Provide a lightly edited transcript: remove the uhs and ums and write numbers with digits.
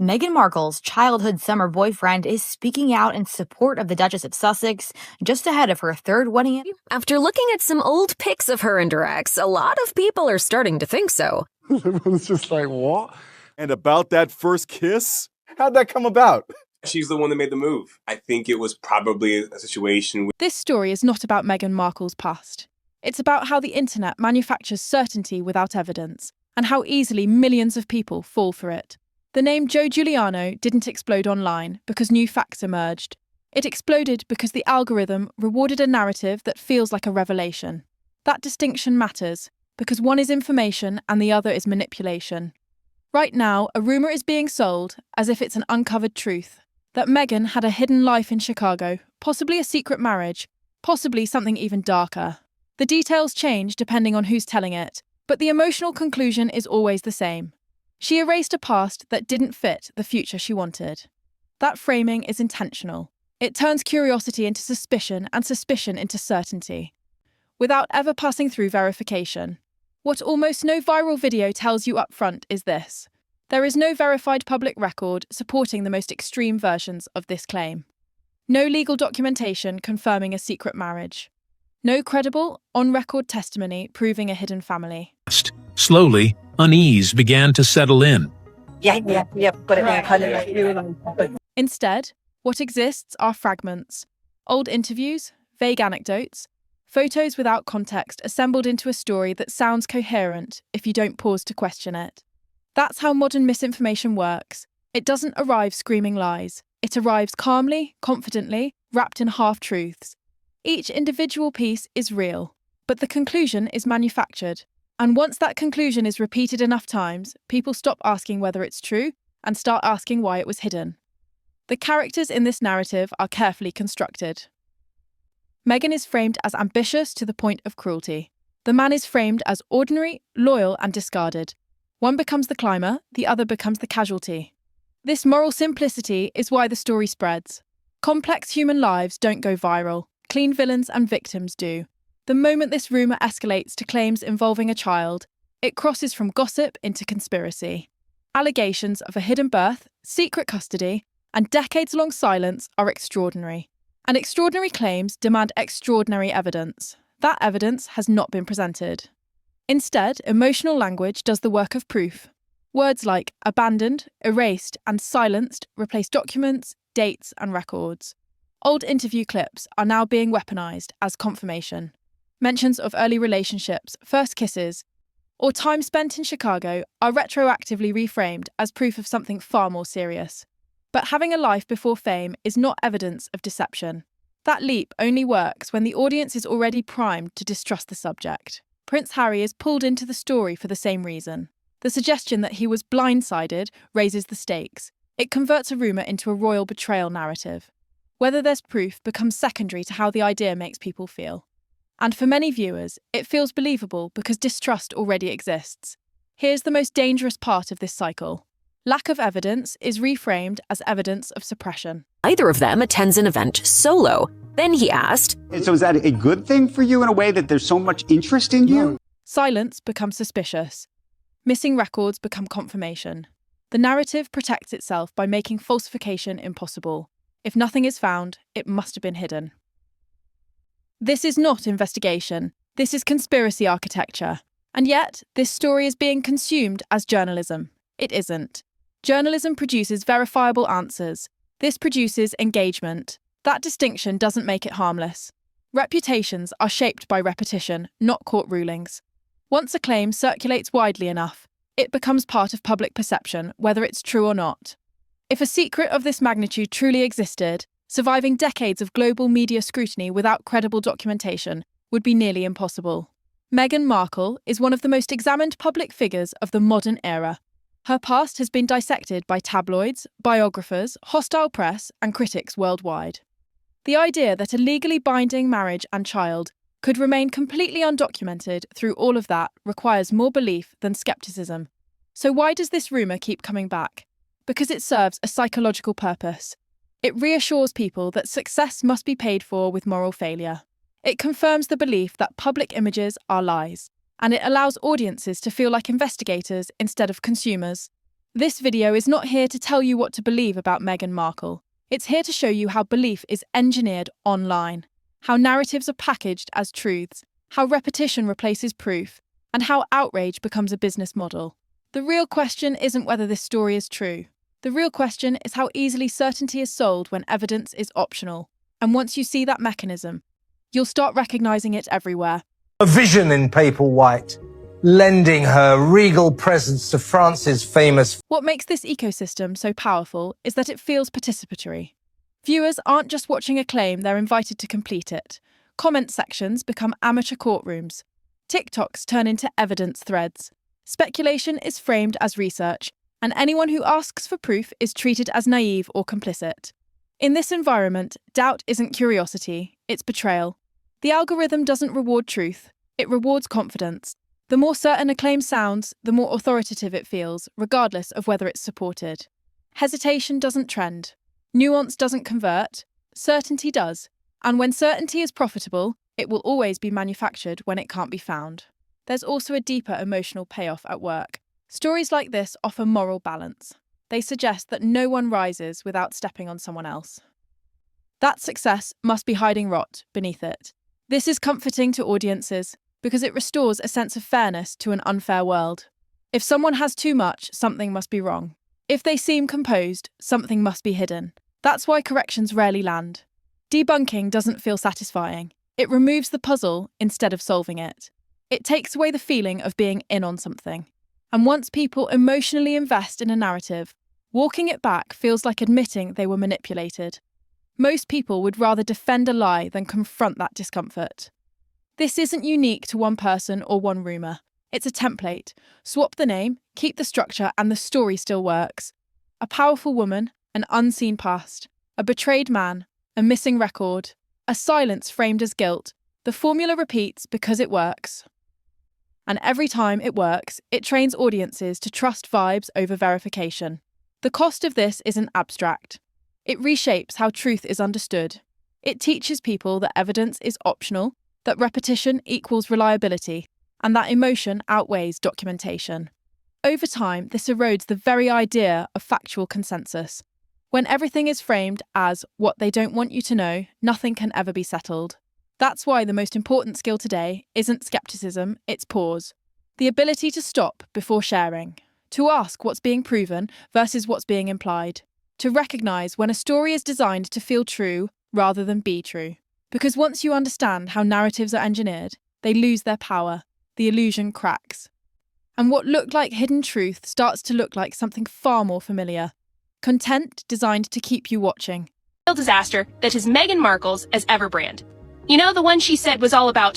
Meghan Markle's childhood summer boyfriend is speaking out in support of the Duchess of Sussex just ahead of her third wedding. After looking at some old pics of her and her ex, a lot of people are starting to think so. Everyone's just like, what? And about that first kiss? How'd that come about? She's the one that made the move. I think it was probably a situation. This story is not about Meghan Markle's past. It's about how the internet manufactures certainty without evidence, and how easily millions of people fall for it. The name Joe Giuliano didn't explode online because new facts emerged. It exploded because the algorithm rewarded a narrative that feels like a revelation. That distinction matters, because one is information and the other is manipulation. Right now, a rumour is being sold as if it's an uncovered truth, that Meghan had a hidden life in Chicago, possibly a secret marriage, possibly something even darker. The details change depending on who's telling it, but the emotional conclusion is always the same. She erased a past that didn't fit the future she wanted. That framing is intentional. It turns curiosity into suspicion and suspicion into certainty, without ever passing through verification. What almost no viral video tells you up front is this: there is no verified public record supporting the most extreme versions of this claim. No legal documentation confirming a secret marriage. No credible, on-record testimony proving a hidden family. Slowly, unease began to settle in. Instead, what exists are fragments, old interviews, vague anecdotes, photos without context assembled into a story that sounds coherent if you don't pause to question it. That's how modern misinformation works. It doesn't arrive screaming lies. It arrives calmly, confidently, wrapped in half-truths. Each individual piece is real, but the conclusion is manufactured. And once that conclusion is repeated enough times, people stop asking whether it's true and start asking why it was hidden. The characters in this narrative are carefully constructed. Meghan is framed as ambitious to the point of cruelty. The man is framed as ordinary, loyal, and discarded. One becomes the climber, the other becomes the casualty. This moral simplicity is why the story spreads. Complex human lives don't go viral. Clean villains and victims do. The moment this rumour escalates to claims involving a child, it crosses from gossip into conspiracy. Allegations of a hidden birth, secret custody, and decades-long silence are extraordinary. And extraordinary claims demand extraordinary evidence. That evidence has not been presented. Instead, emotional language does the work of proof. Words like abandoned, erased, and silenced replace documents, dates, and records. Old interview clips are now being weaponized as confirmation. Mentions of early relationships, first kisses, or time spent in Chicago are retroactively reframed as proof of something far more serious. But having a life before fame is not evidence of deception. That leap only works when the audience is already primed to distrust the subject. Prince Harry is pulled into the story for the same reason. The suggestion that he was blindsided raises the stakes. It converts a rumour into a royal betrayal narrative. Whether there's proof becomes secondary to how the idea makes people feel. And for many viewers, it feels believable because distrust already exists. Here's the most dangerous part of this cycle. Lack of evidence is reframed as evidence of suppression. Either of them attends an event solo. Then he asked, So is that a good thing for you in a way that there's so much interest in you? Silence becomes suspicious. Missing records become confirmation. The narrative protects itself by making falsification impossible. If nothing is found, it must have been hidden. This is not investigation. This is conspiracy architecture. And yet, this story is being consumed as journalism. It isn't. Journalism produces verifiable answers. This produces engagement. That distinction doesn't make it harmless. Reputations are shaped by repetition, not court rulings. Once a claim circulates widely enough, it becomes part of public perception, whether it's true or not. If a secret of this magnitude truly existed, surviving decades of global media scrutiny without credible documentation would be nearly impossible. Meghan Markle is one of the most examined public figures of the modern era. Her past has been dissected by tabloids, biographers, hostile press, and critics worldwide. The idea that a legally binding marriage and child could remain completely undocumented through all of that requires more belief than skepticism. So why does this rumour keep coming back? Because it serves a psychological purpose. It reassures people that success must be paid for with moral failure. It confirms the belief that public images are lies, and it allows audiences to feel like investigators instead of consumers. This video is not here to tell you what to believe about Meghan Markle. It's here to show you how belief is engineered online, how narratives are packaged as truths, how repetition replaces proof, and how outrage becomes a business model. The real question isn't whether this story is true. The real question is how easily certainty is sold when evidence is optional. And once you see that mechanism, you'll start recognizing it everywhere. A vision in Papal White, lending her regal presence to France's famous... What makes this ecosystem so powerful is that it feels participatory. Viewers aren't just watching a claim, they're invited to complete it. Comment sections become amateur courtrooms. TikToks turn into evidence threads. Speculation is framed as research, and anyone who asks for proof is treated as naive or complicit. In this environment, doubt isn't curiosity, it's betrayal. The algorithm doesn't reward truth, it rewards confidence. The more certain a claim sounds, the more authoritative it feels, regardless of whether it's supported. Hesitation doesn't trend. Nuance doesn't convert. Certainty does. And when certainty is profitable, it will always be manufactured when it can't be found. There's also a deeper emotional payoff at work. Stories like this offer moral balance. They suggest that no one rises without stepping on someone else. That success must be hiding rot beneath it. This is comforting to audiences because it restores a sense of fairness to an unfair world. If someone has too much, something must be wrong. If they seem composed, something must be hidden. That's why corrections rarely land. Debunking doesn't feel satisfying. It removes the puzzle instead of solving it. It takes away the feeling of being in on something. And once people emotionally invest in a narrative, walking it back feels like admitting they were manipulated. Most people would rather defend a lie than confront that discomfort. This isn't unique to one person or one rumour. It's a template. Swap the name, keep the structure, and the story still works. A powerful woman, an unseen past, a betrayed man, a missing record, a silence framed as guilt. The formula repeats because it works. And every time it works, it trains audiences to trust vibes over verification. The cost of this isn't abstract. It reshapes how truth is understood. It teaches people that evidence is optional, that repetition equals reliability, and that emotion outweighs documentation. Over time, this erodes the very idea of factual consensus. When everything is framed as what they don't want you to know, nothing can ever be settled. That's why the most important skill today isn't skepticism, it's pause. The ability to stop before sharing. To ask what's being proven versus what's being implied. To recognise when a story is designed to feel true rather than be true. Because once you understand how narratives are engineered, they lose their power. The illusion cracks. And what looked like hidden truth starts to look like something far more familiar. Content designed to keep you watching. Disaster that is Meghan Markle's as Everbrand. You know, the one she said was all about